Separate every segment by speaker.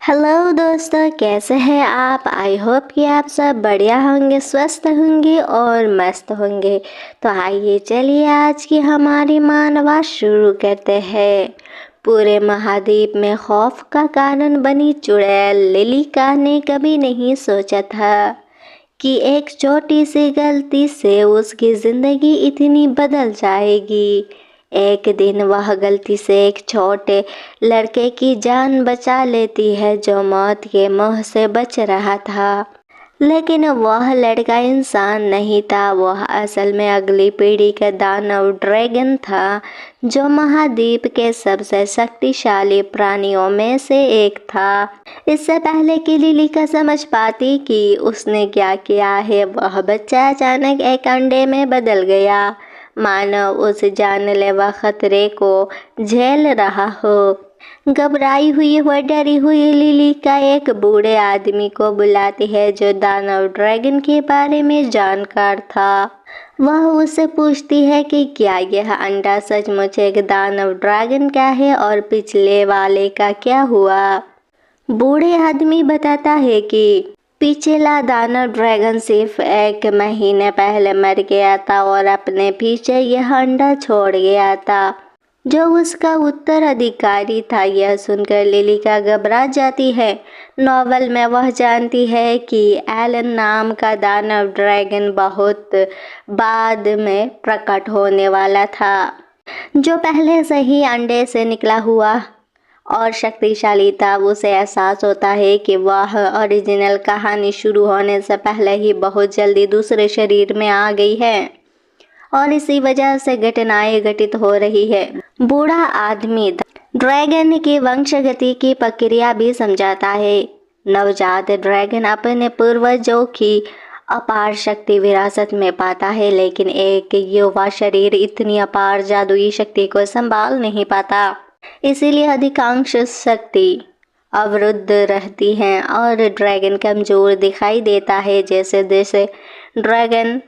Speaker 1: Hello दोस्तों, कैसे हैं आप। आई होप कि आप सब बढ़िया होंगे, स्वस्थ होंगे और मस्त होंगे। तो आइए चलिए आज की हमारी मानवा शुरू करते हैं। पूरे महाद्वीप में खौफ का कारण बनी चुड़ैल लिलिका ने कभी नहीं सोचा था कि एक छोटी सी गलती से उसकी ज़िंदगी इतनी बदल जाएगी। एक दिन वह गलती से एक छोटे लड़के की जान बचा लेती है जो मौत के मुंह से बच रहा था। लेकिन वह लड़का इंसान नहीं था, वह असल में अगली पीढ़ी का दानव ड्रैगन था जो महाद्वीप के सबसे शक्तिशाली प्राणियों में से एक था। इससे पहले कि लिलिका समझ पाती कि उसने क्या किया है, वह बच्चा अचानक एक अंडे में बदल गया, मानो उस जानलेवा खतरे को झेल रहा हो। घबराई हुई व डरी हुई लिलिका एक बूढ़े आदमी को बुलाती है जो दानव ड्रैगन के बारे में जानकार था। वह उससे पूछती है कि क्या यह अंडा सचमुच एक दानव ड्रैगन का है और पिछले वाले का क्या हुआ। बूढ़े आदमी बताता है कि पिछला दानव ड्रैगन सिर्फ 1 महीने पहले मर गया था और अपने पीछे यह अंडा छोड़ गया था जो उसका उत्तराधिकारी था। यह सुनकर लिलिका घबरा जाती है। नॉवल में वह जानती है कि एलन नाम का दानव ड्रैगन बहुत बाद में प्रकट होने वाला था, जो पहले से ही अंडे से निकला हुआ और शक्तिशाली था। उसे एहसास होता है कि वह ओरिजिनल कहानी शुरू होने से पहले ही बहुत जल्दी दूसरे शरीर में आ गई है और इसी वजह से घटनाएं घटित हो रही है। बूढ़ा आदमी ड्रैगन की वंशगति की प्रक्रिया भी समझाता है। नवजात ड्रैगन अपने पूर्वजों की अपार शक्ति विरासत में पाता है, लेकिन एक युवा शरीर इतनी अपार जादुई शक्ति को संभाल नहीं पाता। इसीलिए अधिकांश शक्ति अवरुद्ध रहती है और ड्रैगन कमजोर दिखाई देता है। जैसे जैसे ड्रैगन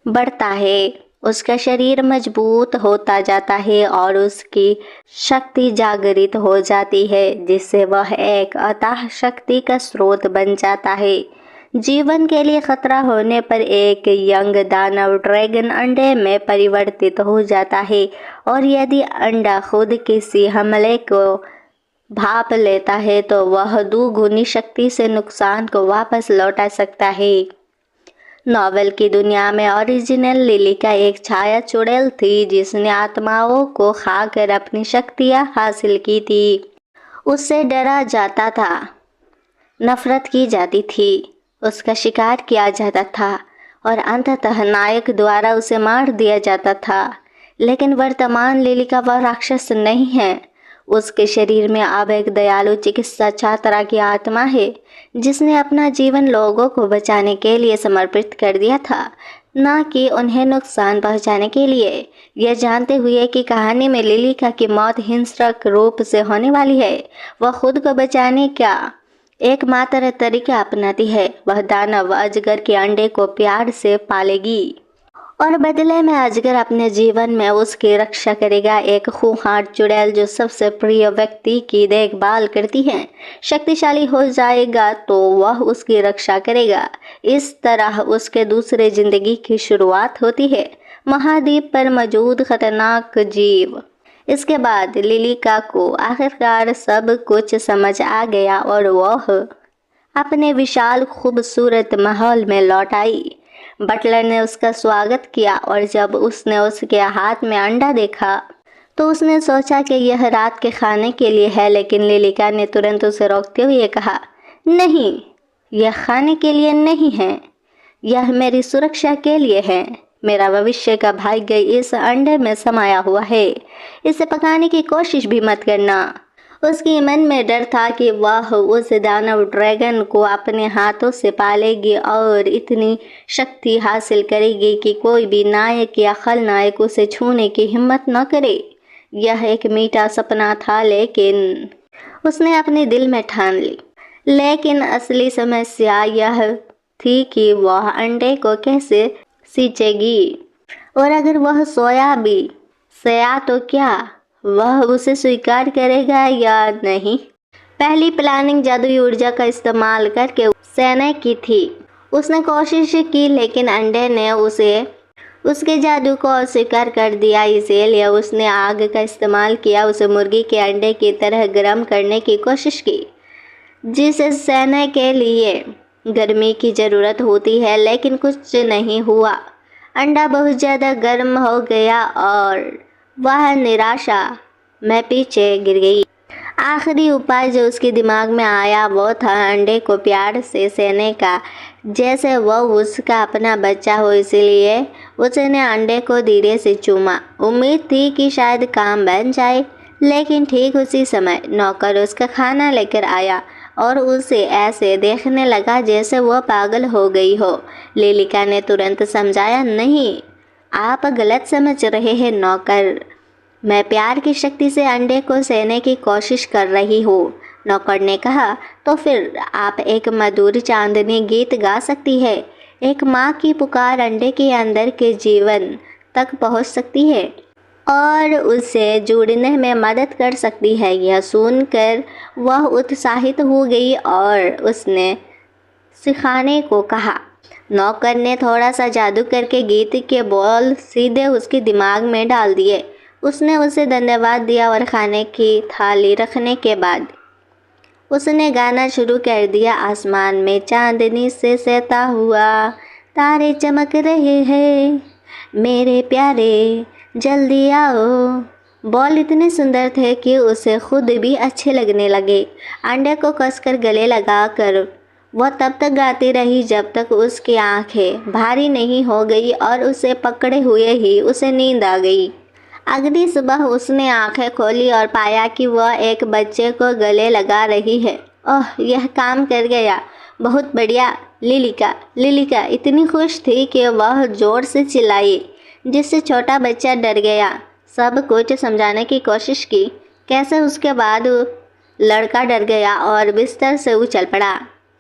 Speaker 1: बढ़ता है उसका शरीर मजबूत होता जाता है और उसकी शक्ति जागृत हो जाती है, जिससे वह एक अथाह शक्ति का स्रोत बन जाता है। जीवन के लिए खतरा होने पर एक यंग दानव ड्रैगन अंडे में परिवर्तित हो जाता है और यदि अंडा खुद किसी हमले को भाप लेता है तो वह दुगुनी शक्ति से नुकसान को वापस लौटा सकता है। नॉवेल की दुनिया में ओरिजिनल लिलिका एक छाया चुड़ैल थी जिसने आत्माओं को खाकर अपनी शक्तियाँ हासिल की थी। उससे डरा जाता था, नफरत की जाती थी, उसका शिकार किया जाता था और अंततः नायक द्वारा उसे मार दिया जाता था। लेकिन वर्तमान लिलिका वह राक्षस नहीं है। उसके शरीर में अब एक दयालु चिकित्सा छात्रा की आत्मा है जिसने अपना जीवन लोगों को बचाने के लिए समर्पित कर दिया था, ना कि उन्हें नुकसान पहुंचाने के लिए। यह जानते हुए कि कहानी में लिलिका की मौत हिंसक रूप से होने वाली है, वह खुद को बचाने का एकमात्र तरीका अपनाती है। वह दानव अजगर के अंडे को प्यार से पालेगी और बदले में अजगर अपने जीवन में उसकी रक्षा करेगा। एक खूंखार चुड़ैल जो सबसे प्रिय व्यक्ति की देखभाल करती है शक्तिशाली हो जाएगा तो वह उसकी रक्षा करेगा। इस तरह उसके दूसरे जिंदगी की शुरुआत होती है, महाद्वीप पर मौजूद खतरनाक जीव। इसके बाद लिलिका को आखिरकार सब कुछ समझ आ गया और वह अपने विशाल खूबसूरत महल में लौट आई। बटलर ने उसका स्वागत किया और जब उसने उसके हाथ में अंडा देखा तो उसने सोचा कि यह रात के खाने के लिए है, लेकिन लिलिका ने तुरंत उसे रोकते हुए कहा, नहीं, यह खाने के लिए नहीं है, यह मेरी सुरक्षा के लिए है। मेरा भविष्य का भाग्य इस अंडे में समाया हुआ है, इसे पकाने की कोशिश भी मत करना। उसके मन में डर था कि वह उस दानव ड्रैगन को अपने हाथों से पालेगी और इतनी शक्ति हासिल करेगी कि कोई भी नायक या खलनायक उसे छूने की हिम्मत न करे। यह एक मीठा सपना था, लेकिन उसने अपने दिल में ठान ली। लेकिन असली समस्या यह थी कि वह अंडे को कैसे सींचेगी, और अगर वह सोया तो क्या वह उसे स्वीकार करेगा या नहीं। पहली प्लानिंग जादुई ऊर्जा का इस्तेमाल करके सेना की थी। उसने कोशिश की लेकिन अंडे ने उसके जादू को अस्वीकार कर दिया, इसीलिए उसने आग का इस्तेमाल किया। उसे मुर्गी के अंडे की तरह गर्म करने की कोशिश की, जिसे सेना के लिए गर्मी की ज़रूरत होती है, लेकिन कुछ नहीं हुआ। अंडा बहुत ज़्यादा गर्म हो गया और वह निराशा में पीछे गिर गई। आखिरी उपाय जो उसके दिमाग में आया वो था अंडे को प्यार से सेने का, जैसे वो उसका अपना बच्चा हो। इसलिए उसने अंडे को धीरे से चूमा। उम्मीद थी कि शायद काम बन जाए, लेकिन ठीक उसी समय नौकर उसका खाना लेकर आया और उसे ऐसे देखने लगा जैसे वो पागल हो गई हो। लिलिका ने तुरंत समझाया, नहीं, आप गलत समझ रहे हैं नौकर, मैं प्यार की शक्ति से अंडे को सेने की कोशिश कर रही हूँ। नौकर ने कहा, तो फिर आप एक मधुर चांदनी गीत गा सकती है। एक माँ की पुकार अंडे के अंदर के जीवन तक पहुँच सकती है और उसे जुड़ने में मदद कर सकती है। यह सुनकर वह उत्साहित हो गई और उसने सिखाने को कहा। नौकर ने थोड़ा सा जादू करके गीत के बोल सीधे उसके दिमाग में डाल दिए। उसने उसे धन्यवाद दिया और खाने की थाली रखने के बाद उसने गाना शुरू कर दिया। आसमान में चांदनी से सता हुआ तारे चमक रहे हैं, मेरे प्यारे जल्दी आओ। बॉल इतने सुंदर थे कि उसे खुद भी अच्छे लगने लगे। अंडे को कसकर गले लगाकर वह तब तक गाती रही जब तक उसकी आंखें भारी नहीं हो गई और उसे पकड़े हुए ही उसे नींद आ गई। अगली सुबह उसने आंखें खोली और पाया कि वह एक बच्चे को गले लगा रही है। ओह, यह काम कर गया, बहुत बढ़िया। लिलिका इतनी खुश थी कि वह जोर से चिल्लाई, जिससे छोटा बच्चा डर गया। सब कुछ समझाने की कोशिश की, कैसे उसके बाद लड़का डर गया और बिस्तर से उछल पड़ा।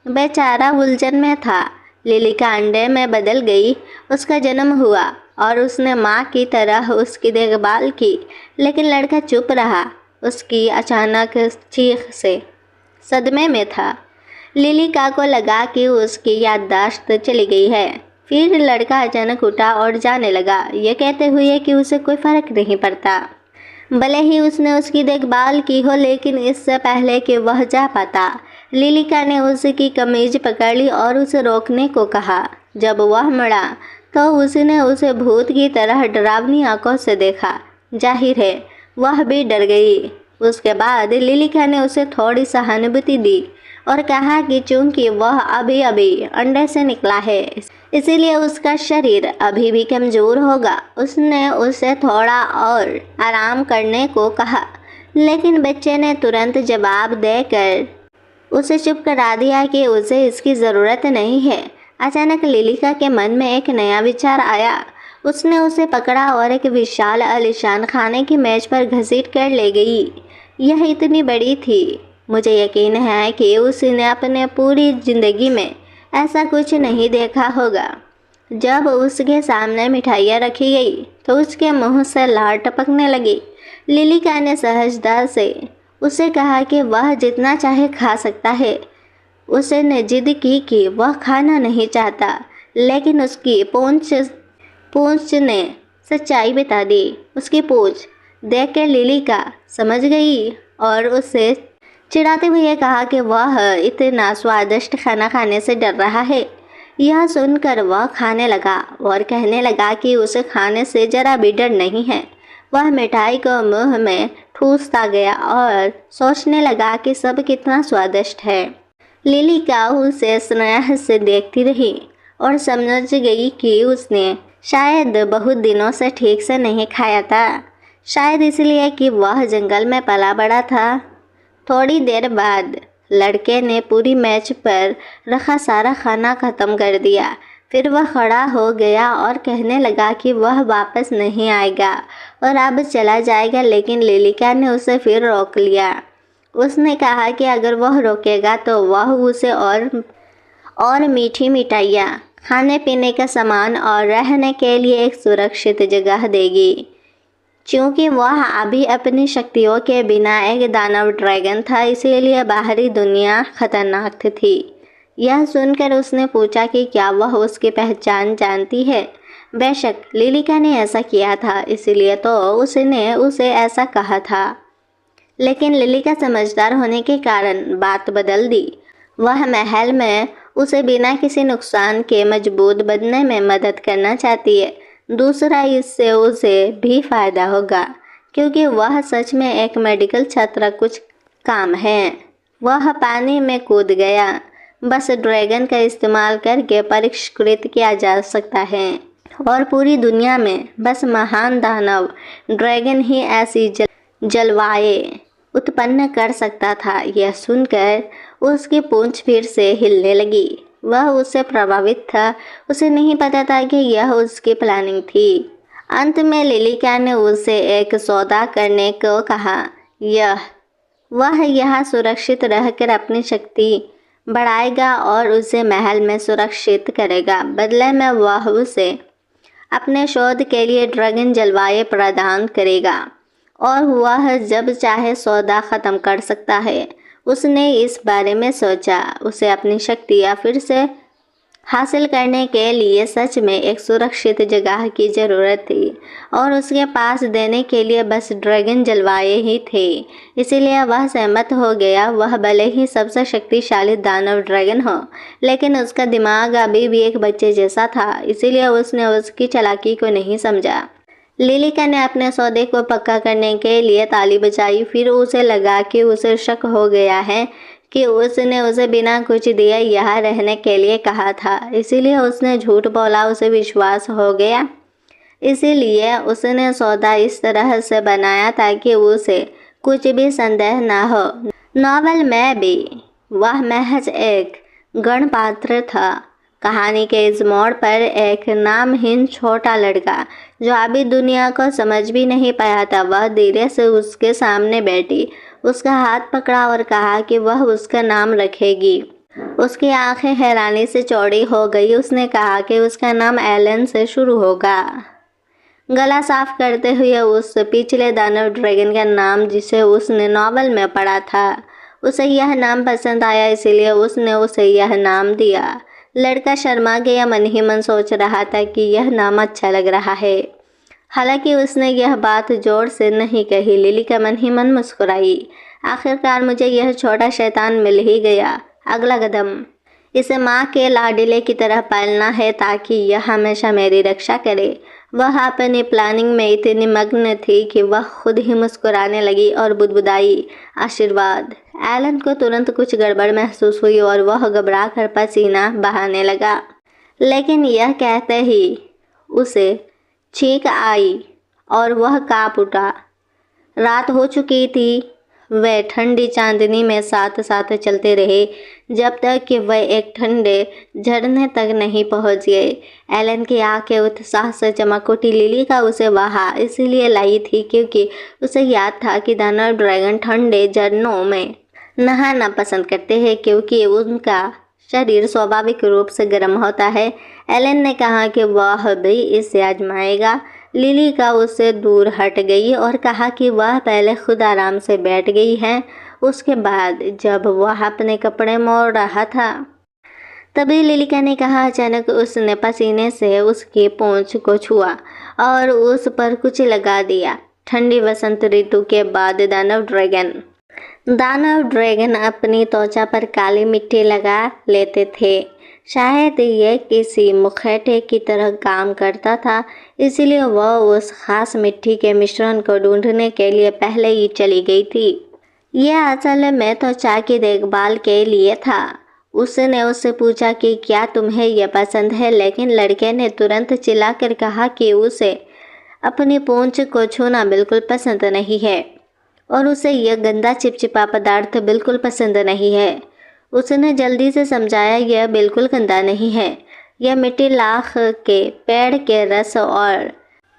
Speaker 1: बेचारा उलझन में था। लिलिका अंडे में बदल गई। उसका जन्म हुआ और उसने माँ की तरह उसकी देखभाल की, लेकिन लड़का चुप रहा। उसकी अचानक चीख से सदमे में था। लिलिका को लगा कि उसकी याददाश्त चली गई है। फिर लड़का अचानक उठा और जाने लगा, ये कहते हुए कि उसे कोई फर्क नहीं पड़ता, भले ही उसने उसकी देखभाल की हो। लेकिन इससे पहले कि वह जा पाता, लिलिका ने उसकी कमीज पकड़ ली और उसे रोकने को कहा। जब वह मुड़ा तो उसने उसे भूत की तरह डरावनी आंखों से देखा। जाहिर है वह भी डर गई। उसके बाद लिलिका ने उसे थोड़ी सहानुभूति दी और कहा कि चूंकि वह अभी अभी अंडे से निकला है, इसीलिए उसका शरीर अभी भी कमज़ोर होगा। उसने उसे थोड़ा और आराम करने को कहा, लेकिन बच्चे ने तुरंत जवाब देकर उसे चुप करा दिया कि उसे इसकी ज़रूरत नहीं है। अचानक लिलिका के मन में एक नया विचार आया। उसने उसे पकड़ा और एक विशाल आलीशान खाने की मेज पर घसीट कर ले गई। यह इतनी बड़ी थी, मुझे यकीन है कि उसने अपने पूरी ज़िंदगी में ऐसा कुछ नहीं देखा होगा। जब उसके सामने मिठाइयाँ रखी गई तो उसके मुंह से लार टपकने लगी। लिलिका ने सहजता से उसे कहा कि वह जितना चाहे खा सकता है। उसने जिद की कि वह खाना नहीं चाहता, लेकिन उसकी पूंछ ने सच्चाई बता दी। उसकी पूंछ देखकर लिलिका समझ गई और उसे चिढ़ाते हुए कहा कि वह इतना स्वादिष्ट खाना खाने से डर रहा है। यह सुनकर वह खाने लगा और कहने लगा कि उसे खाने से जरा भी डर नहीं है। वह मिठाई को मुंह में ठूसता गया और सोचने लगा कि सब कितना स्वादिष्ट है। लिलिका उसे स्नेह से देखती रही और समझ गई कि उसने शायद बहुत दिनों से ठीक से नहीं खाया था, शायद इसलिए कि वह जंगल में पला बड़ा था। थोड़ी देर बाद लड़के ने पूरी मेज पर रखा सारा खाना ख़त्म कर दिया। फिर वह खड़ा हो गया और कहने लगा कि वह वापस नहीं आएगा और अब चला जाएगा, लेकिन लिलिका ने उसे फिर रोक लिया। उसने कहा कि अगर वह रोकेगा तो वह उसे और मीठी मिठाइयाँ, खाने पीने का सामान और रहने के लिए एक सुरक्षित जगह देगी। क्योंकि वह अभी अपनी शक्तियों के बिना एक दानव ड्रैगन था, इसीलिए बाहरी दुनिया खतरनाक थी। यह सुनकर उसने पूछा कि क्या वह उसकी पहचान जानती है। बेशक लिलिका ने ऐसा किया था, इसीलिए तो उसने उसे ऐसा कहा था। लेकिन लिलिका समझदार होने के कारण बात बदल दी। वह महल में उसे बिना किसी नुकसान के मजबूत बनने में मदद करना चाहती है। दूसरा, इससे उसे भी फायदा होगा क्योंकि वह सच में एक मेडिकल छात्र कुछ काम है। वह पानी में कूद गया। बस ड्रैगन का इस्तेमाल करके परिष्कृत किया जा सकता है और पूरी दुनिया में बस महान दानव ड्रैगन ही ऐसी जलवाएं उत्पन्न कर सकता था। यह सुनकर उसकी पूंछ फिर से हिलने लगी। वह उससे प्रभावित था। उसे नहीं पता था कि यह उसकी प्लानिंग थी। अंत में लिलिका ने उसे एक सौदा करने को कहा। वह यहाँ सुरक्षित रहकर अपनी शक्ति बढ़ाएगा और उसे महल में सुरक्षित करेगा। बदले में वह उसे अपने शोध के लिए ड्रैगन जलवाएं प्रदान करेगा और वह जब चाहे सौदा ख़त्म कर सकता है। उसने इस बारे में सोचा। उसे अपनी शक्तियाँ फिर से हासिल करने के लिए सच में एक सुरक्षित जगह की ज़रूरत थी और उसके पास देने के लिए बस ड्रैगन जलवाएं ही थे। इसीलिए वह सहमत हो गया। वह भले ही सबसे शक्तिशाली दानव ड्रैगन हो, लेकिन उसका दिमाग अभी भी एक बच्चे जैसा था, इसीलिए उसने उसकी चालाकी को नहीं समझा। लिलिका ने अपने सौदे को पक्का करने के लिए ताली बजाई। फिर उसे लगा कि उसे शक हो गया है कि उसने उसे बिना कुछ दिए यहाँ रहने के लिए कहा था, इसीलिए उसने झूठ बोला। उसे विश्वास हो गया, इसीलिए उसने सौदा इस तरह से बनाया ताकि उसे कुछ भी संदेह न हो। नॉवल में भी वह महज एक गणपात्र था। कहानी के इस मोड़ पर एक नामहीन छोटा लड़का जो अभी दुनिया को समझ भी नहीं पाया था, वह धीरे से उसके सामने बैठी, उसका हाथ पकड़ा और कहा कि वह उसका नाम रखेगी। उसकी आंखें हैरानी से चौड़ी हो गई। उसने कहा कि उसका नाम एलन से शुरू होगा। गला साफ करते हुए उस पिछले दानव ड्रैगन का नाम जिसे उसने नॉवल में पढ़ा था, उसे यह नाम पसंद आया, इसीलिए उसने उसे यह नाम दिया। लड़का शर्मा गया, मन ही मन सोच रहा था कि यह नाम अच्छा लग रहा है। हालांकि उसने यह बात जोर से नहीं कही। लिलिका मन ही मन मुस्कुराई। आखिरकार मुझे यह छोटा शैतान मिल ही गया। अगला कदम, इसे माँ के लाडले की तरह पालना है ताकि यह हमेशा मेरी रक्षा करे। वह अपनी प्लानिंग में इतनी मग्न थी कि वह खुद ही मुस्कुराने लगी और बुदबुदाई, आशीर्वाद। एलन को तुरंत कुछ गड़बड़ महसूस हुई और वह घबरा कर पसीना बहाने लगा। लेकिन यह कहते ही उसे छींक आई और वह काँप उठा। रात हो चुकी थी। वे ठंडी चांदनी में साथ साथ चलते रहे जब तक कि वे एक ठंडे झरने तक नहीं पहुंच गए। एलन की आंखें उत्साह से चमक उठी। लिलिका उसे वहाँ इसीलिए लाई थी क्योंकि उसे याद था कि दानव ड्रैगन ठंडे झरनों में नहाना पसंद करते हैं क्योंकि उनका शरीर स्वाभाविक रूप से गर्म होता है। एलन ने कहा कि वह भी इसे आजमाएगा। लिलिका उससे दूर हट गई और कहा कि वह पहले खुद आराम से बैठ गई है। उसके बाद जब वह अपने कपड़े मोड़ रहा था, तभी लिलिका ने कहा। अचानक उसने पसीने से उसकी पूंछ को छुआ और उस पर कुछ लगा दिया। ठंडी वसंत ऋतु के बाद दानव ड्रैगन अपनी त्वचा पर काली मिट्टी लगा लेते थे। शायद ये किसी मुखौटे की तरह काम करता था, इसलिए वह उस खास मिट्टी के मिश्रण को ढूंढने के लिए पहले ही चली गई थी। यह असल में त्वचा की देखभाल के लिए था। उसने उससे पूछा कि क्या तुम्हें यह पसंद है, लेकिन लड़के ने तुरंत चिल्लाकर कहा कि उसे अपनी पूंछ को छूना बिल्कुल पसंद नहीं है और उसे यह गंदा चिपचिपा पदार्थ बिल्कुल पसंद नहीं है। उसने जल्दी से समझाया, यह बिल्कुल गंदा नहीं है। यह मिट्टी लाख के पेड़ के रस और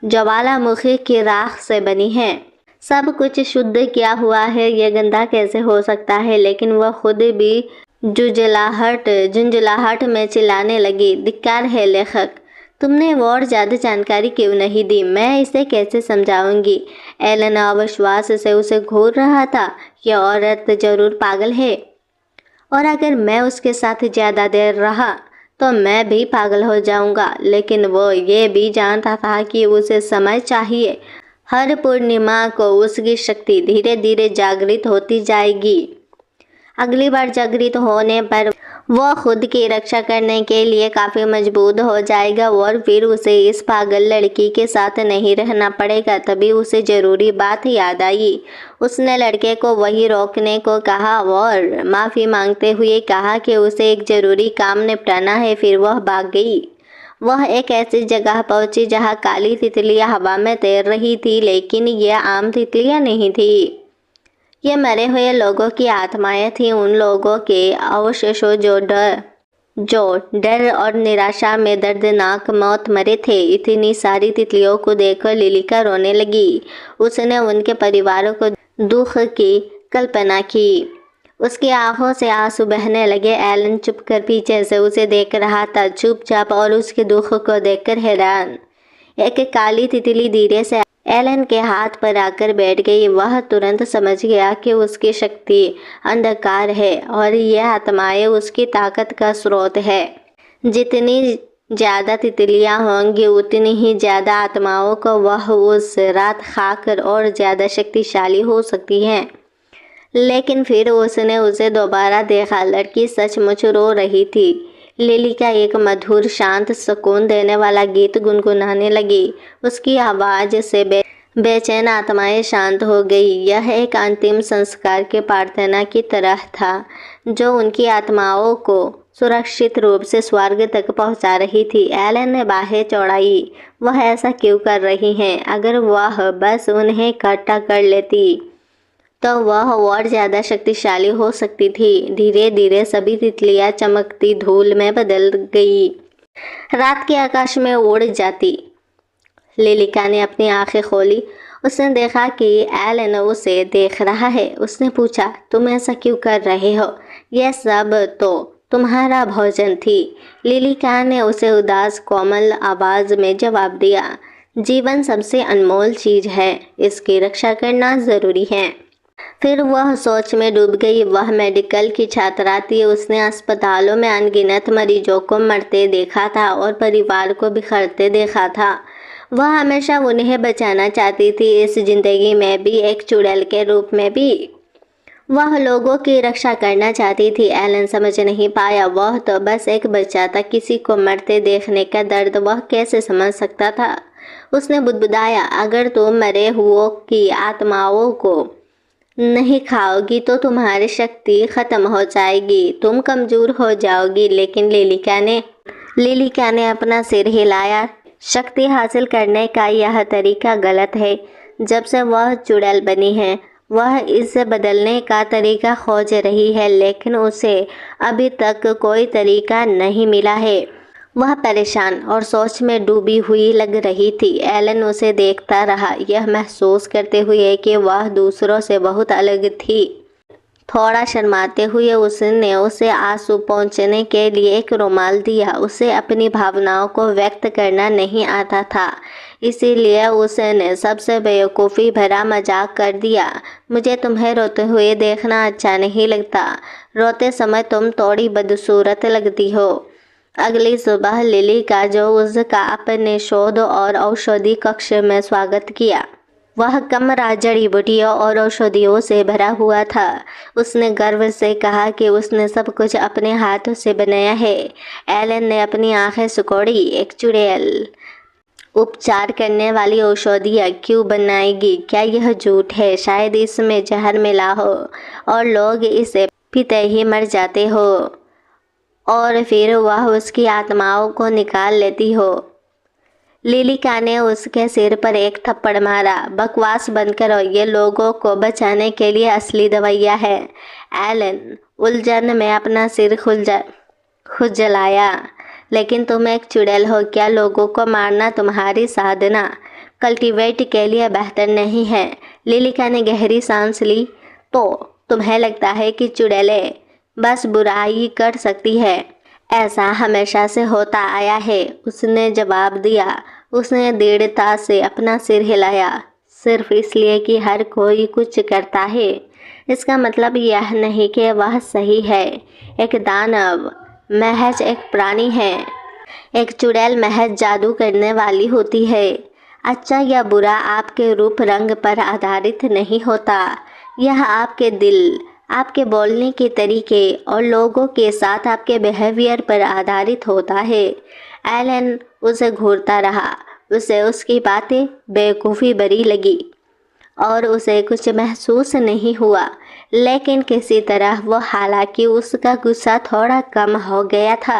Speaker 1: ज्वालामुखी की राख से बनी है। सब कुछ शुद्ध किया हुआ है। यह गंदा कैसे हो सकता है? लेकिन वह खुद भी झुंझलाहट में चिल्लाने लगी। धिक्कार है लेखक, तुमने वो और ज़्यादा जानकारी क्यों नहीं दी? मैं इसे कैसे समझाऊंगी? एलन अविश्वास से उसे घूर रहा था। यह औरत जरूर पागल है, और अगर मैं उसके साथ ज़्यादा देर रहा तो मैं भी पागल हो जाऊंगा। लेकिन वो ये भी जानता था कि उसे समय चाहिए। हर पूर्णिमा को उसकी शक्ति धीरे धीरे जागृत होती जाएगी। अगली बार जागृत होने पर वह खुद की रक्षा करने के लिए काफ़ी मजबूत हो जाएगा, और फिर उसे इस पागल लड़की के साथ नहीं रहना पड़ेगा। तभी उसे ज़रूरी बात याद आई। उसने लड़के को वहीं रोकने को कहा और माफ़ी मांगते हुए कहा कि उसे एक ज़रूरी काम निपटाना है। फिर वह भाग गई। वह एक ऐसी जगह पहुंची जहां काली तितलियां हवा में तैर रही थी, लेकिन ये आम तितलियां नहीं थी। ये मरे हुए लोगों की आत्माएं थीं, उन लोगों के अवशेषों जो डर और निराशा में दर्दनाक मौत मरे थे। इतनी सारी तितलियों को देखकर लिलिका रोने लगी। उसने उनके परिवारों को दुख की कल्पना की। उसकी आंखों से आंसू बहने लगे। एलन चुपकर पीछे से उसे देख रहा था, चुपचाप और उसके दुख को देखकर हैरान। एक काली तितली धीरे से एलन के हाथ पर आकर बैठ गई। वह तुरंत समझ गया कि उसकी शक्ति अंधकार है और यह आत्माएं उसकी ताकत का स्रोत है। जितनी ज़्यादा तितलियां होंगी उतनी ही ज़्यादा आत्माओं को वह उस रात खाकर और ज़्यादा शक्तिशाली हो सकती हैं। लेकिन फिर उसने उसे दोबारा देखा। लड़की सचमुच रो रही थी। लिलिका एक मधुर शांत सुकून देने वाला गीत गुनगुनाने लगी। उसकी आवाज़ से बेचैन आत्माएं शांत हो गई। यह एक अंतिम संस्कार के प्रार्थना की तरह था, जो उनकी आत्माओं को सुरक्षित रूप से स्वर्ग तक पहुंचा रही थी। एलन ने बाहें चौड़ाई। वह ऐसा क्यों कर रही हैं? अगर वह बस उन्हें इकट्ठा कर लेती तो वह और ज़्यादा शक्तिशाली हो सकती थी। धीरे धीरे सभी तितलियां चमकती धूल में बदल गई, रात के आकाश में उड़ जाती। लिलिका ने अपनी आंखें खोली। उसने देखा कि एलन उसे देख रहा है। उसने पूछा, तुम ऐसा क्यों कर रहे हो? यह सब तो तुम्हारा भोजन थी। लिलिका ने उसे उदास कोमल आवाज़ में जवाब दिया, जीवन सबसे अनमोल चीज़ है, इसकी रक्षा करना ज़रूरी है। फिर वह सोच में डूब गई। वह मेडिकल की छात्रा थी। उसने अस्पतालों में अनगिनत मरीजों को मरते देखा था और परिवार को बिखरते देखा था। वह हमेशा उन्हें बचाना चाहती थी, इस जिंदगी में भी, एक चुड़ैल के रूप में भी। वह लोगों की रक्षा करना चाहती थी। एलन समझ नहीं पाया। वह तो बस एक बच्चा था। किसी को मरते देखने का दर्द वह कैसे समझ सकता था? उसने बुदबुदाया, अगर तुम मरे हुओं की आत्माओं को नहीं खाओगी तो तुम्हारी शक्ति खत्म हो जाएगी, तुम कमजोर हो जाओगी। लेकिन लिलिका ने अपना सिर हिलाया। शक्ति हासिल करने का यह तरीका गलत है। जब से वह चुड़ैल बनी है वह इसे बदलने का तरीका खोज रही है, लेकिन उसे अभी तक कोई तरीका नहीं मिला है। वह परेशान और सोच में डूबी हुई लग रही थी। एलन उसे देखता रहा, यह महसूस करते हुए कि वह दूसरों से बहुत अलग थी। थोड़ा शर्माते हुए उसने उसे आंसू पोंछने के लिए एक रुमाल दिया। उसे अपनी भावनाओं को व्यक्त करना नहीं आता था, इसीलिए उसने सबसे बेवकूफ़ी भरा मजाक कर दिया, मुझे तुम्हें रोते हुए देखना अच्छा नहीं लगता। रोते समय तुम थोड़ी बदसूरत लगती हो। अगली सुबह लिलिका जो उसका अपने शोध और औषधि कक्ष में स्वागत किया। वह कमरा जड़ी बूटियों और औषधियों से भरा हुआ था। उसने गर्व से कहा कि उसने सब कुछ अपने हाथों से बनाया है। एलन ने अपनी आंखें सिकोड़ी। एक चुड़ैल उपचार करने वाली औषधियाँ क्यों बनाएगी? क्या यह झूठ है? शायद इसमें जहर मिला हो और लोग इसे पीते ही मर जाते हो और फिर वह उसकी आत्माओं को निकाल लेती हो। लिलिका ने उसके सिर पर एक थप्पड़ मारा। बकवास बंद करो, ये लोगों को बचाने के लिए असली दवाइयाँ है। एलन उलझन में अपना सिर खुजलाया। लेकिन तुम एक चुड़ैल हो, क्या लोगों को मारना तुम्हारी साधना कल्टीवेट के लिए बेहतर नहीं है? लिलिका ने गहरी सांस ली। तो तुम्हें लगता है कि चुड़ैलें बस बुराई कर सकती है? ऐसा हमेशा से होता आया है, उसने जवाब दिया। उसने दृढ़ता से अपना सिर हिलाया। सिर्फ इसलिए कि हर कोई कुछ करता है, इसका मतलब यह नहीं कि वह सही है। एक दानव महज एक प्राणी है। एक चुड़ैल महज जादू करने वाली होती है। अच्छा या बुरा आपके रूप रंग पर आधारित नहीं होता, यह आपके दिल, आपके बोलने के तरीके और लोगों के साथ आपके बिहेवियर पर आधारित होता है। एलन उसे घूरता रहा। उसे उसकी बातें बेवकूफ़ी भरी लगी और उसे कुछ महसूस नहीं हुआ, लेकिन किसी तरह वो, हालांकि उसका गुस्सा थोड़ा कम हो गया था,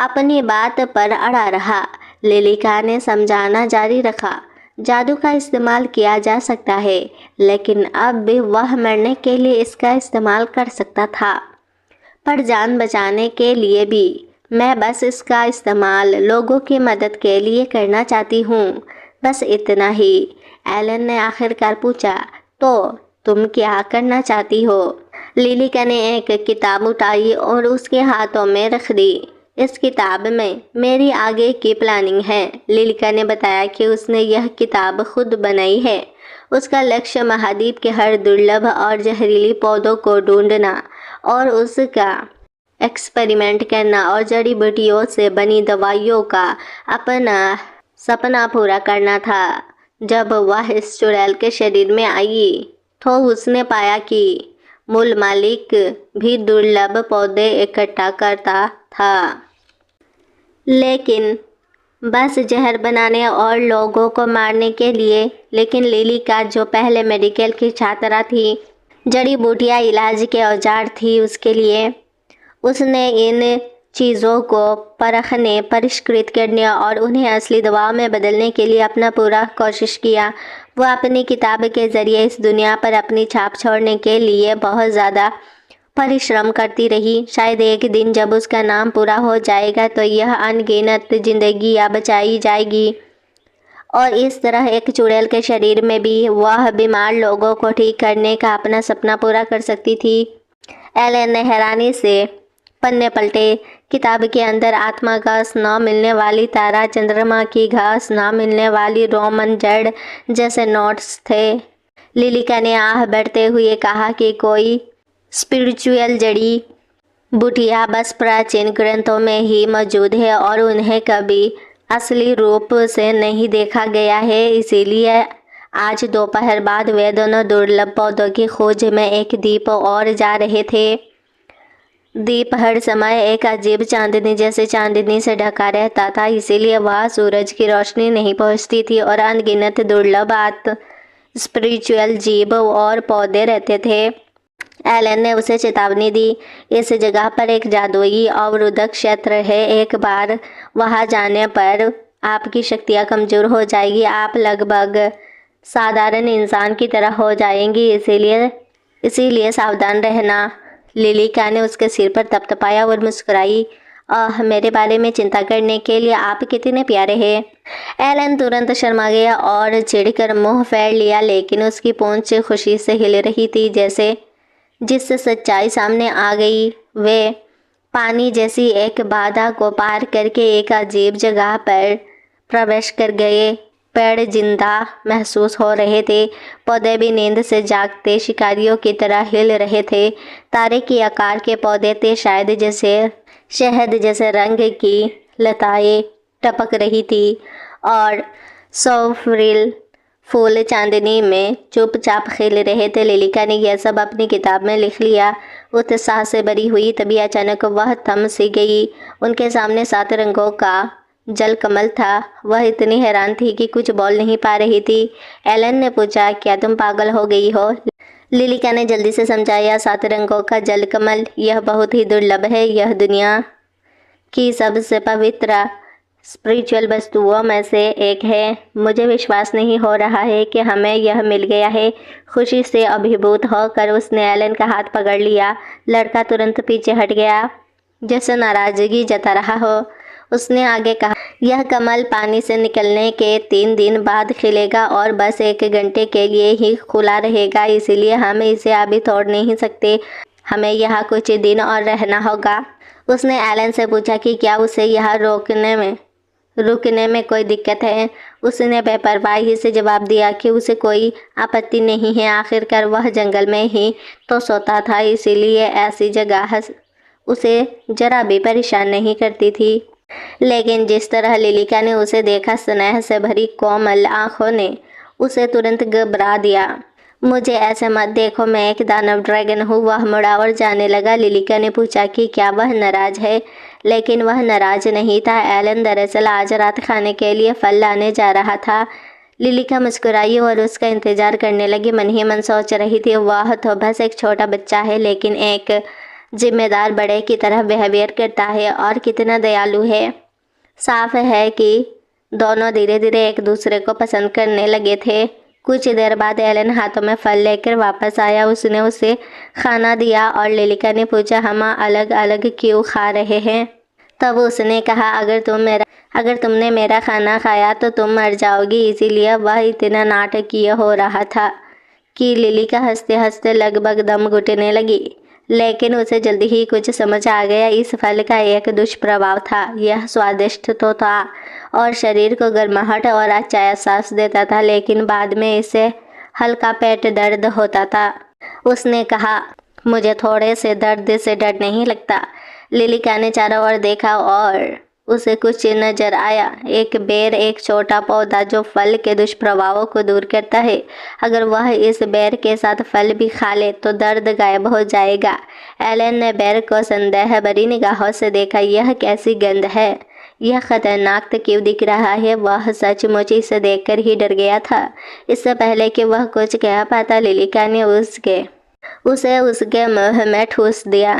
Speaker 1: अपनी बात पर अड़ा रहा। लिलिका ने समझाना जारी रखा, जादू का इस्तेमाल किया जा सकता है, लेकिन अब भी वह मरने के लिए इसका इस्तेमाल कर सकता था, पर जान बचाने के लिए भी। मैं बस इसका इस्तेमाल लोगों की मदद के लिए करना चाहती हूँ, बस इतना ही। एलन ने आखिरकार पूछा, तो तुम क्या करना चाहती हो? लिलिका ने एक किताब उठाई और उसके हाथों में रख दी। इस किताब में मेरी आगे की प्लानिंग है। लिलिका ने बताया कि उसने यह किताब खुद बनाई है। उसका लक्ष्य महाद्वीप के हर दुर्लभ और जहरीली पौधों को ढूंढना और उसका एक्सपेरिमेंट करना और जड़ी बूटियों से बनी दवाइयों का अपना सपना पूरा करना था। जब वह इस चुड़ैल के शरीर में आई तो उसने पाया कि मूल मालिक भी दुर्लभ पौधे इकट्ठा करता था, लेकिन बस जहर बनाने और लोगों को मारने के लिए। लेकिन लिलिका, जो पहले मेडिकल की छात्रा थी, जड़ी बूटियाँ इलाज के औजार थी उसके लिए, उसने इन चीज़ों को परखने, परिष्कृत करने और उन्हें असली दवाओं में बदलने के लिए अपना पूरा कोशिश किया। वो अपनी किताब के ज़रिए इस दुनिया पर अपनी छाप छोड़ने के लिए बहुत ज़्यादा परिश्रम करती रही। शायद एक दिन जब उसका नाम पूरा हो जाएगा तो यह अनगिनत जिंदगियां बचाई जाएगी और इस तरह एक चुड़ैल के शरीर में भी वह बीमार लोगों को ठीक करने का अपना सपना पूरा कर सकती थी। एलन ने हैरानी से पन्ने पलटे। किताब के अंदर आत्मा घास न मिलने वाली तारा, चंद्रमा की घास न मिलने वाली रोमन जड़ जैसे नोट्स थे। लिलिका ने आह बढ़ते हुए कहा कि कोई स्पिरिचुअल जड़ी बूटियाँ बस प्राचीन ग्रंथों में ही मौजूद है और उन्हें कभी असली रूप से नहीं देखा गया है। इसीलिए आज दोपहर बाद वे दोनों दुर्लभ पौधों की खोज में एक द्वीप और जा रहे थे। द्वीप हर समय एक अजीब चांदनी जैसे चांदनी से ढका रहता था, इसीलिए वहाँ सूरज की रोशनी नहीं पहुँचती थी और अनगिनत दुर्लभ स्पिरिचुअल जीव और पौधे रहते थे। एलन ने उसे चेतावनी दी, इस जगह पर एक जादुई अवरुद्ध क्षेत्र है। एक बार वहां जाने पर आपकी शक्तियां कमजोर हो जाएगी, आप लगभग साधारण इंसान की तरह हो जाएंगी, इसीलिए सावधान रहना। लिलिका ने उसके सिर पर तपतपाया और मुस्कुराई। मेरे बारे में चिंता करने के लिए आप कितने प्यारे हैं। एलन तुरंत शर्मा गया और चिढ़कर मुंह फेर लिया, लेकिन उसकी पूंछ खुशी से हिल रही थी, जैसे जिससे सच्चाई सामने आ गई। वे पानी जैसी एक बाधा को पार करके एक अजीब जगह पर प्रवेश कर गए। पेड़ जिंदा महसूस हो रहे थे, पौधे भी नींद से जागते शिकारियों की तरह हिल रहे थे। तारे के आकार के पौधे थे, शायद जैसे शहद जैसे रंग की लताएं टपक रही थी और सौफ्रिल फूल चांदनी में चुपचाप खिल रहे थे। लिलिका ने यह सब अपनी किताब में लिख लिया। उत्साह से भरी हुई तभी अचानक वह थम सी गई। उनके सामने 7 रंगों का जल कमल था। वह इतनी हैरान थी कि कुछ बोल नहीं पा रही थी। एलन ने पूछा, क्या तुम पागल हो गई हो? लिलिका ने जल्दी से समझाया, 7 रंगों का जल कमल, यह बहुत ही दुर्लभ है। यह दुनिया की सबसे पवित्र स्पिरिचुअल वस्तुओं में से एक है। मुझे विश्वास नहीं हो रहा है कि हमें यह मिल गया है। खुशी से अभिभूत होकर उसने एलन का हाथ पकड़ लिया। लड़का तुरंत पीछे हट गया, जैसे नाराजगी जता रहा हो। उसने आगे कहा, यह कमल पानी से निकलने के 3 दिन बाद खिलेगा और बस 1 घंटे के लिए ही खुला रहेगा, इसीलिए हम इसे अभी तोड़ नहीं सकते। हमें यहाँ कुछ दिन और रहना होगा। उसने एलन से पूछा कि क्या उसे यहाँ रुकने में कोई दिक्कत है। उसने बेपरवाही से जवाब दिया कि उसे कोई आपत्ति नहीं है, आखिरकार वह जंगल में ही तो सोता था, इसीलिए ऐसी जगह उसे जरा भी परेशान नहीं करती थी। लेकिन जिस तरह लिलिका ने उसे देखा, स्नेह से भरी कोमल आंखों ने उसे तुरंत घबरा दिया। मुझे ऐसे मत देखो, मैं एक दानव ड्रैगन हूँ। वह मुड़ा और जाने लगा। लिलिका ने पूछा कि क्या वह नाराज है, लेकिन वह नाराज नहीं था। एलन दरअसल आज रात खाने के लिए फल लाने जा रहा था। लिलिका मुस्कुराई और उसका इंतजार करने लगी। मन ही मन सोच रही थी, वह तो बस एक छोटा बच्चा है, लेकिन एक जिम्मेदार बड़े की तरह बिहेवियर करता है और कितना दयालु है। साफ है कि दोनों धीरे धीरे एक दूसरे को पसंद करने लगे थे। कुछ देर बाद एलन हाथों में फल लेकर वापस आया। उसने उसे खाना दिया और लिलिका ने पूछा, हम अलग अलग क्यों खा रहे हैं? तब उसने कहा, अगर तुमने मेरा खाना खाया तो तुम मर जाओगी, इसीलिए वह इतना नाटकीय हो रहा था कि लिलिका हंसते हंसते लगभग दम घुटने लगी। लेकिन उसे जल्दी ही कुछ समझ आ गया। इस फल का एक दुष्प्रभाव था। यह स्वादिष्ट तो था और शरीर को गर्माहट और अच्छा एहसास देता था, लेकिन बाद में इससे हल्का पेट दर्द होता था। उसने कहा, मुझे थोड़े से दर्द से डर नहीं लगता। लिलिका ने चारों ओर देखा और उसे कुछ नजर आया। एक बेर, एक छोटा पौधा जो फल के दुष्प्रभावों को दूर करता है। अगर वह इस बेर के साथ फल भी खा ले तो दर्द गायब हो जाएगा। एलन ने बेर को संदेह भरी निगाहों से देखा। यह कैसी गंध है? यह खतरनाक तो क्यों दिख रहा है? वह सचमुच इसे देखकर ही डर गया था। इससे पहले कि वह कुछ कह पाता, लिलिका ने उसे उसके मुंह में ठूस दिया।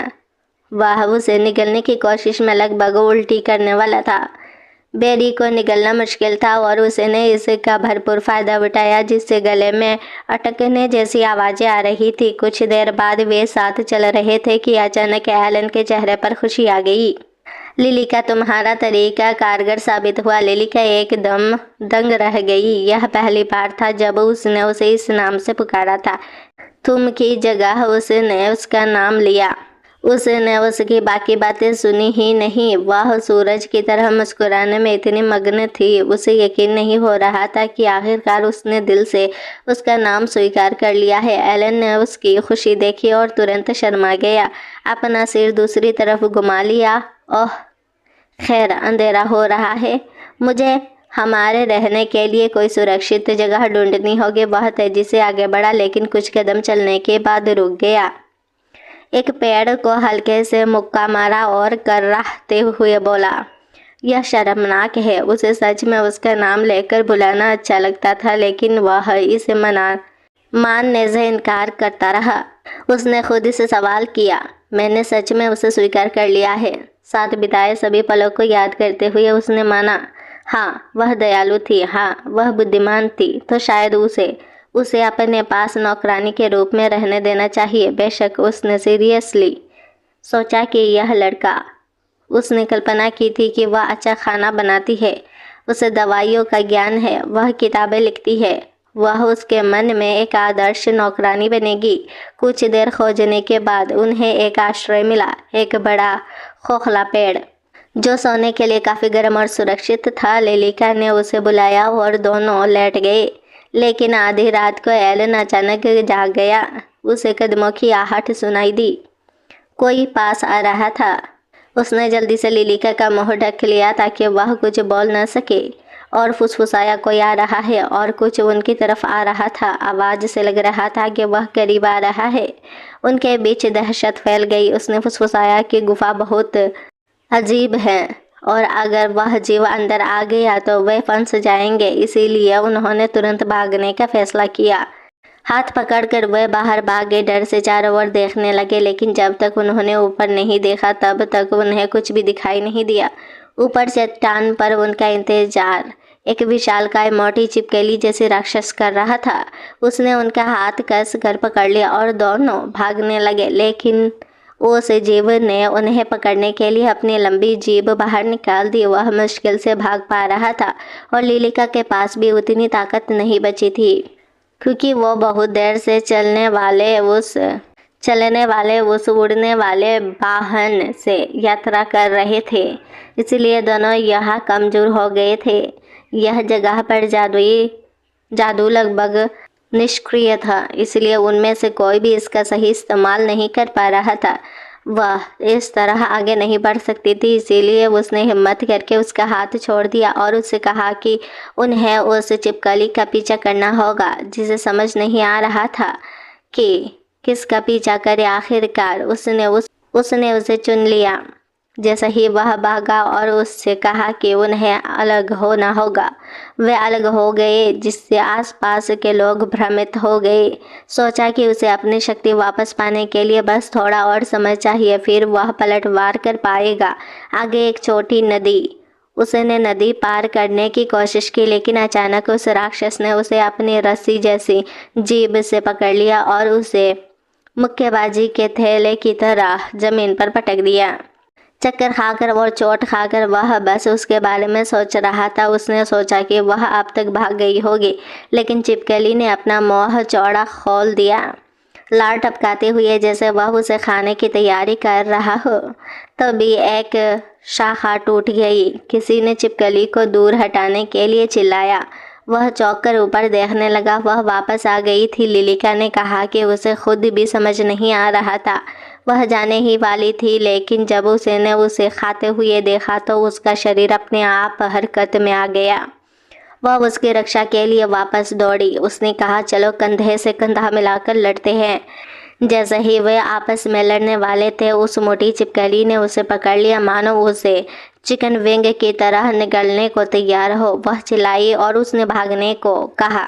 Speaker 1: वह उसे निगलने की कोशिश में लगभग उल्टी करने वाला था। बेरी को निगलना मुश्किल था और उसने इसका भरपूर फायदा उठाया, जिससे गले में अटकने जैसी आवाज़ें आ रही थी। कुछ देर बाद वे साथ चल रहे थे कि अचानक एलन के चेहरे पर खुशी आ गई। लिलिका, तुम्हारा तरीका कारगर साबित हुआ। लिलिका एकदम दंग रह गई। यह पहली बार था जब उसने उसे इस नाम से पुकारा था। तुम की जगह उसने उसका नाम लिया। उसने उसकी बाकी बातें सुनी ही नहीं। वह सूरज की तरह मुस्कुराने में इतनी मग्न थी, उसे यकीन नहीं हो रहा था कि आखिरकार उसने दिल से उसका नाम स्वीकार कर लिया है। एलन ने उसकी खुशी देखी और तुरंत शर्मा गया। अपना सिर दूसरी तरफ घुमा लिया। ओह खैर, अंधेरा हो रहा है, मुझे हमारे रहने के लिए कोई सुरक्षित जगह ढूंढनी होगी। वह तेजी से आगे बढ़ा, लेकिन कुछ कदम चलने के बाद रुक गया। एक पेड़ को हल्के से मुक्का मारा और कराहते हुए बोला, यह शर्मनाक है। उसे सच में उसका नाम लेकर बुलाना अच्छा लगता था, लेकिन वह इसे मानने से इनकार करता रहा। उसने खुद से सवाल किया, मैंने सच में उसे स्वीकार कर लिया है? साथ बिताए सभी पलों को याद करते हुए उसने माना, हाँ वह दयालु थी, हाँ वह बुद्धिमान थी, तो शायद उसे अपने पास नौकरानी के रूप में रहने देना चाहिए। बेशक उसने सीरियसली सोचा कि यह लड़का, उसने कल्पना की थी कि वह अच्छा खाना बनाती है, उसे दवाइयों का ज्ञान है, वह किताबें लिखती है, वह उसके मन में एक आदर्श नौकरानी बनेगी। कुछ देर खोजने के बाद उन्हें एक आश्रय मिला, एक बड़ा खोखला पेड़ जो सोने के लिए काफ़ी गर्म और सुरक्षित था। लिलिका ने उसे बुलाया और दोनों लेट गए। लेकिन आधी रात को एलन अचानक जाग गया। उसे कदमों की आहट सुनाई दी। कोई पास आ रहा था। उसने जल्दी से लिलिका का मुंह ढक लिया ताकि वह कुछ बोल न सके और फुसफुसाया, कोई आ रहा है, और कुछ उनकी तरफ आ रहा था। आवाज़ से लग रहा था कि वह करीब आ रहा है। उनके बीच दहशत फैल गई। उसने फुसफुसाया कि गुफा बहुत अजीब है और अगर वह जीव अंदर आ गया तो वे फंस जाएंगे, इसीलिए उन्होंने तुरंत भागने का फैसला किया। हाथ पकड़कर वे बाहर भागे, डर से चारों ओर देखने लगे, लेकिन जब तक उन्होंने ऊपर नहीं देखा तब तक उन्हें कुछ भी दिखाई नहीं दिया। ऊपर चट्टान पर उनका इंतजार एक विशालकाय मोटी छिपकली जैसे राक्षस कर रहा था। उसने उनका हाथ कस कर पकड़ लिया और दोनों भागने लगे, लेकिन उस जीव ने उन्हें पकड़ने के लिए अपनी लंबी जीभ बाहर निकाल दी। वह मुश्किल से भाग पा रहा था और लिलिका के पास भी उतनी ताकत नहीं बची थी, क्योंकि वो बहुत देर से चलने वाले उस चलने वाले उस उड़ने वाले वाहन से यात्रा कर रहे थे, इसलिए दोनों यहाँ कमज़ोर हो गए थे। यह जगह पर जादू लगभग निष्क्रिय था, इसलिए उनमें से कोई भी इसका सही इस्तेमाल नहीं कर पा रहा था। वह इस तरह आगे नहीं बढ़ सकती थी, इसीलिए उसने हिम्मत करके उसका हाथ छोड़ दिया और उससे कहा कि उन्हें उस छिपकली का पीछा करना होगा, जिसे समझ नहीं आ रहा था कि किसका पीछा करे। आखिरकार उसने उसे चुन लिया। जैसा ही वह भागा और उससे कहा कि उन्हें अलग होना होगा, वे अलग हो गए, जिससे आसपास के लोग भ्रमित हो गए। सोचा कि उसे अपनी शक्ति वापस पाने के लिए बस थोड़ा और समय चाहिए, फिर वह पलटवार कर पाएगा। आगे एक छोटी नदी। उसने नदी पार करने की कोशिश की, लेकिन अचानक उस राक्षस ने उसे अपनी रस्सी जैसी जीभ से पकड़ लिया और उसे मुक्केबाजी के थैले की तरह जमीन पर पटक दिया। चक्कर खाकर और चोट खाकर वह बस उसके बारे में सोच रहा था। उसने सोचा कि वह अब तक भाग गई होगी, लेकिन छिपकली ने अपना मुंह चौड़ा खोल दिया, लार टपकाते हुए जैसे वह उसे खाने की तैयारी कर रहा हो। तभी एक शाखा टूट गई। किसी ने छिपकली को दूर हटाने के लिए चिल्लाया। वह चौंक कर ऊपर देखने लगा। वह वापस आ गई थी। लिलिका ने कहा कि उसे खुद भी समझ नहीं आ रहा था। वह जाने ही वाली थी, लेकिन जब उसने उसे खाते हुए देखा तो उसका शरीर अपने आप हरकत में आ गया। वह उसकी रक्षा के लिए वापस दौड़ी। उसने कहा, चलो कंधे से कंधा मिलाकर लड़ते हैं। जैसे ही वे आपस में लड़ने वाले थे, उस मोटी छिपकली ने उसे पकड़ लिया, मानो उसे चिकन विंग की तरह निगलने को तैयार हो। वह चिल्लाई और उसने भागने को कहा,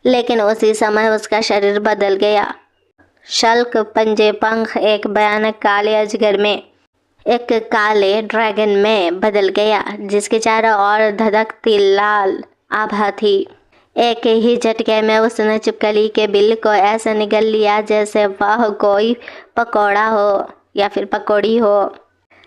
Speaker 1: लेकिन उसी समय उसका शरीर बदल गया। शल्क, पंजे, पंख एक भयानक काले अजगर में, एक काले ड्रैगन में बदल गया, जिसके चारों ओर धधकती लाल आभा थी। एक ही झटके में उसने छिपकली के बिल को ऐसा निगल लिया जैसे वह कोई पकौड़ा हो या फिर पकौड़ी हो।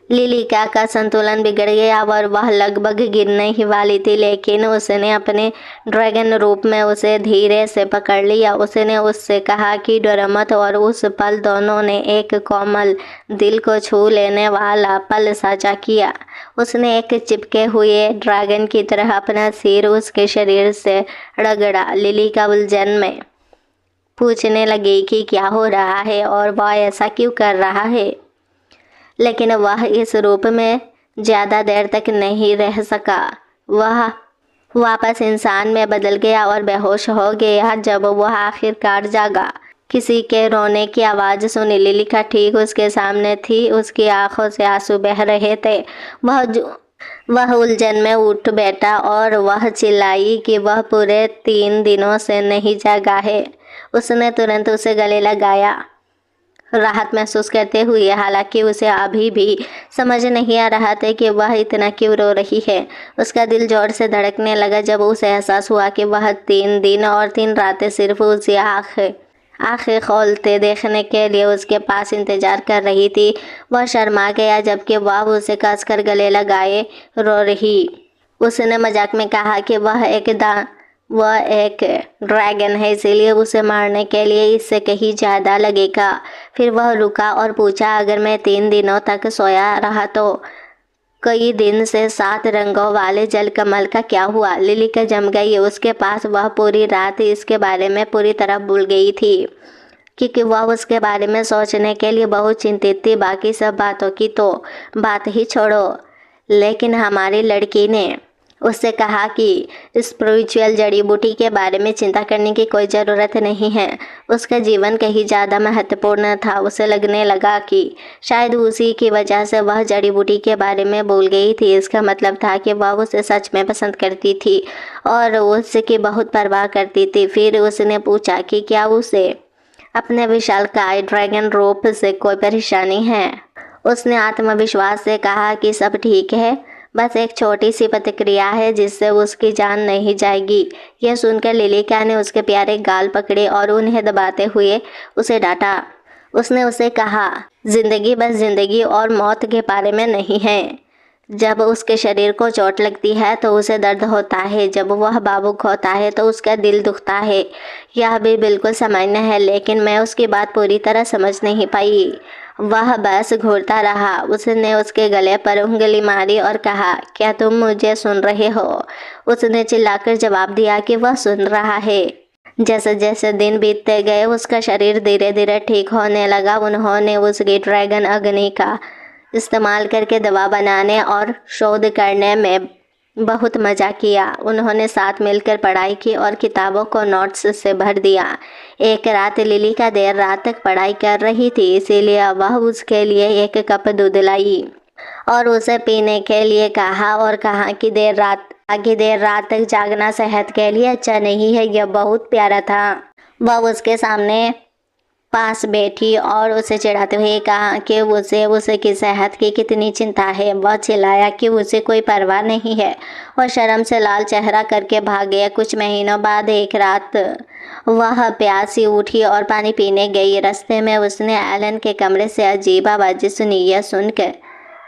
Speaker 1: लिलिका का संतुलन बिगड़ गया और वह लगभग गिरने ही वाली थी, लेकिन उसने अपने ड्रैगन रूप में उसे धीरे से पकड़ लिया। उसने उससे कहा कि डरो मत, और उस पल दोनों ने एक कोमल दिल को छू लेने वाला पल साझा किया। उसने एक चिपके हुए ड्रैगन की तरह अपना सिर उसके शरीर से रगड़ा। लिलिका उलझन में पूछने लगी कि क्या हो रहा है और वह ऐसा क्यों कर रहा है, लेकिन वह इस रूप में ज़्यादा देर तक नहीं रह सका। वह वापस इंसान में बदल गया और बेहोश हो गया। जब वह आखिरकार जागा, किसी के रोने की आवाज़ सुनी। लिलिका ठीक उसके सामने थी। उसकी आंखों से आंसू बह रहे थे। वह उलझन में उठ बैठा और वह चिल्लाई कि वह पूरे 3 दिनों से नहीं जागा है। उसने तुरंत उसे गले लगाया, राहत महसूस करते हुए, हालांकि उसे अभी भी समझ नहीं आ रहा था कि वह इतना क्यों रो रही है। उसका दिल जोर से धड़कने लगा जब उसे एहसास हुआ कि वह 3 दिन और 3 रातें सिर्फ उसे आंखें खोलते देखने के लिए उसके पास इंतजार कर रही थी। वह शर्मा गया जबकि वह उसे कसकर गले लगाए रो रही। उसने मजाक में कहा कि वह एक ड्रैगन है, इसीलिए उसे मारने के लिए इससे कहीं ज़्यादा लगेगा। फिर वह रुका और पूछा, अगर मैं 3 दिनों तक सोया रहा तो कई दिन से 7 रंगों वाले जल कमल का क्या हुआ? लिलिका जम गई। उसके पास वह पूरी रात इसके बारे में पूरी तरह भूल गई थी, क्योंकि वह उसके बारे में सोचने के लिए बहुत चिंतित थी। बाकी सब बातों की तो बात ही छोड़ो, लेकिन हमारी लड़की ने उससे कहा कि स्पिरिचुअल जड़ी बूटी के बारे में चिंता करने की कोई ज़रूरत नहीं है। उसका जीवन कहीं ज़्यादा महत्वपूर्ण था। उसे लगने लगा कि शायद उसी की वजह से वह जड़ी बूटी के बारे में भूल गई थी। इसका मतलब था कि वह उसे सच में पसंद करती थी और उसकी बहुत परवाह करती थी। फिर उसने पूछा कि क्या उसे अपने विशालकाय ड्रैगन रूप से कोई परेशानी है। उसने आत्मविश्वास से कहा कि सब ठीक है, बस एक छोटी सी प्रतिक्रिया है जिससे उसकी जान नहीं जाएगी। यह सुनकर लिलिका ने उसके प्यारे गाल पकड़े और उन्हें दबाते हुए उसे डांटा। उसने उसे कहा, जिंदगी बस जिंदगी और मौत के बारे में नहीं है। जब उसके शरीर को चोट लगती है तो उसे दर्द होता है, जब वह भावुक होता है तो उसका दिल दुखता है। यह भी बिल्कुल सामान्य है, लेकिन मैं उसकी बात पूरी तरह समझ नहीं पाई। वह बस घूरता रहा। उसने उसके गले पर उंगली मारी और कहा, क्या तुम मुझे सुन रहे हो? उसने चिल्लाकर जवाब दिया कि वह सुन रहा है। जैसे जैसे दिन बीतते गए उसका शरीर धीरे धीरे ठीक होने लगा। उन्होंने उसकी ड्रैगन अग्नि का इस्तेमाल करके दवा बनाने और शोध करने में बहुत मज़ा किया। उन्होंने साथ मिलकर पढ़ाई की और किताबों को नोट्स से भर दिया। एक रात लिली का देर रात तक पढ़ाई कर रही थी, इसीलिए वह उसके लिए एक कप दूध लाई और उसे पीने के लिए कहा और कहा कि देर रात तक जागना सेहत के लिए अच्छा नहीं है। यह बहुत प्यारा था। वह उसके सामने पास बैठी और उसे चिढ़ाते हुए कहा कि उसे की सेहत की कितनी चिंता है। वह चिल्लाया कि उसे कोई परवाह नहीं है और शर्म से लाल चेहरा करके भाग गया। कुछ महीनों बाद एक रात वह प्यासी उठी और पानी पीने गई। रास्ते में उसने एलन के कमरे से अजीब आवाज़ें सुनी।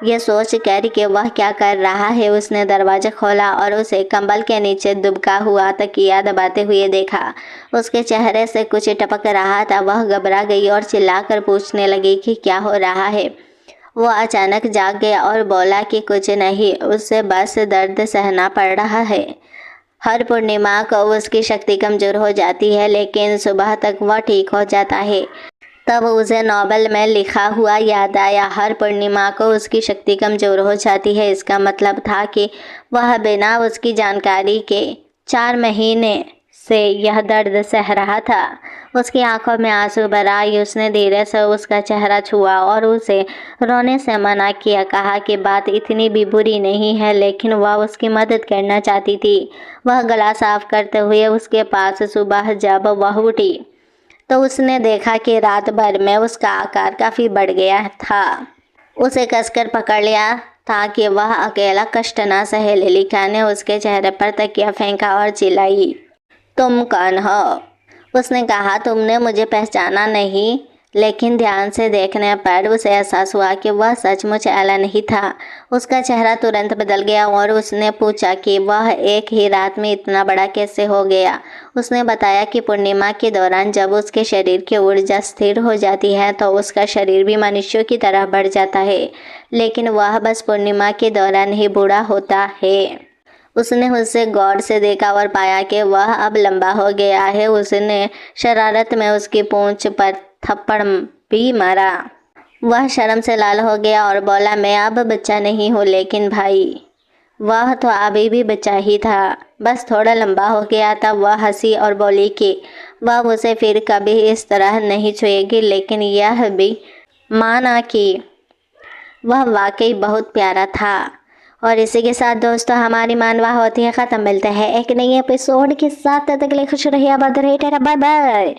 Speaker 1: यह सोच कर कि वह क्या कर रहा है, उसने दरवाज़ा खोला और उसे कंबल के नीचे दुबका हुआ तकिया दबाते हुए देखा। उसके चेहरे से कुछ टपक रहा था। वह घबरा गई और चिल्लाकर पूछने लगी कि क्या हो रहा है। वो अचानक जाग गया और बोला कि कुछ नहीं, उससे बस दर्द सहना पड़ रहा है। हर पूर्णिमा को उसकी शक्ति कमज़ोर हो जाती है, लेकिन सुबह तक वह ठीक हो जाता है। तब उसे नोवेल में लिखा हुआ याद आया। हर पूर्णिमा को उसकी शक्ति कमज़ोर हो जाती है। इसका मतलब था कि वह बिना उसकी जानकारी के 4 महीने से यह दर्द सह रहा था। उसकी आंखों में आंसू भर आए। उसने धीरे से उसका चेहरा छुआ और उसे रोने से मना किया। कहा कि बात इतनी भी बुरी नहीं है, लेकिन वह उसकी मदद करना चाहती थी। वह गला साफ करते हुए उसके पास सुबह जब वह उठी तो उसने देखा कि रात भर में उसका आकार काफ़ी बढ़ गया था। उसे कसकर पकड़ लिया ताकि वह अकेला कष्ट न सहे। लिलिका ने उसके चेहरे पर तकिया फेंका और चिल्लाई, तुम कौन हो? उसने कहा, तुमने मुझे पहचाना नहीं। लेकिन ध्यान से देखने पर उसे एहसास हुआ कि वह सचमुच एलन ही था। उसका चेहरा तुरंत बदल गया और उसने पूछा कि वह एक ही रात में इतना बड़ा कैसे हो गया। उसने बताया कि पूर्णिमा के दौरान जब उसके शरीर की ऊर्जा स्थिर हो जाती है तो उसका शरीर भी मनुष्यों की तरह बढ़ जाता है, लेकिन वह बस पूर्णिमा के दौरान ही बूढ़ा होता है। उसने उसे गौर से देखा और पाया कि वह अब लंबा हो गया है। उसने शरारत में उसकी पूंछ पर थप्पड़ भी मारा। वह शर्म से लाल हो गया और बोला, मैं अब बच्चा नहीं हूँ, लेकिन भाई वह तो अभी भी बच्चा ही था, बस थोड़ा लंबा हो गया था। वह हंसी और बोली कि वह उसे फिर कभी इस तरह नहीं छुएगी, लेकिन यह भी माना कि वह वाकई बहुत प्यारा था। और इसी के साथ दोस्तों हमारी मानवा होती है ख़त्म। मिलते हैं एक नई एपिसोड के साथ। तब तक के लिए खुश रहिए, आबाद रहिए, बाय बाय।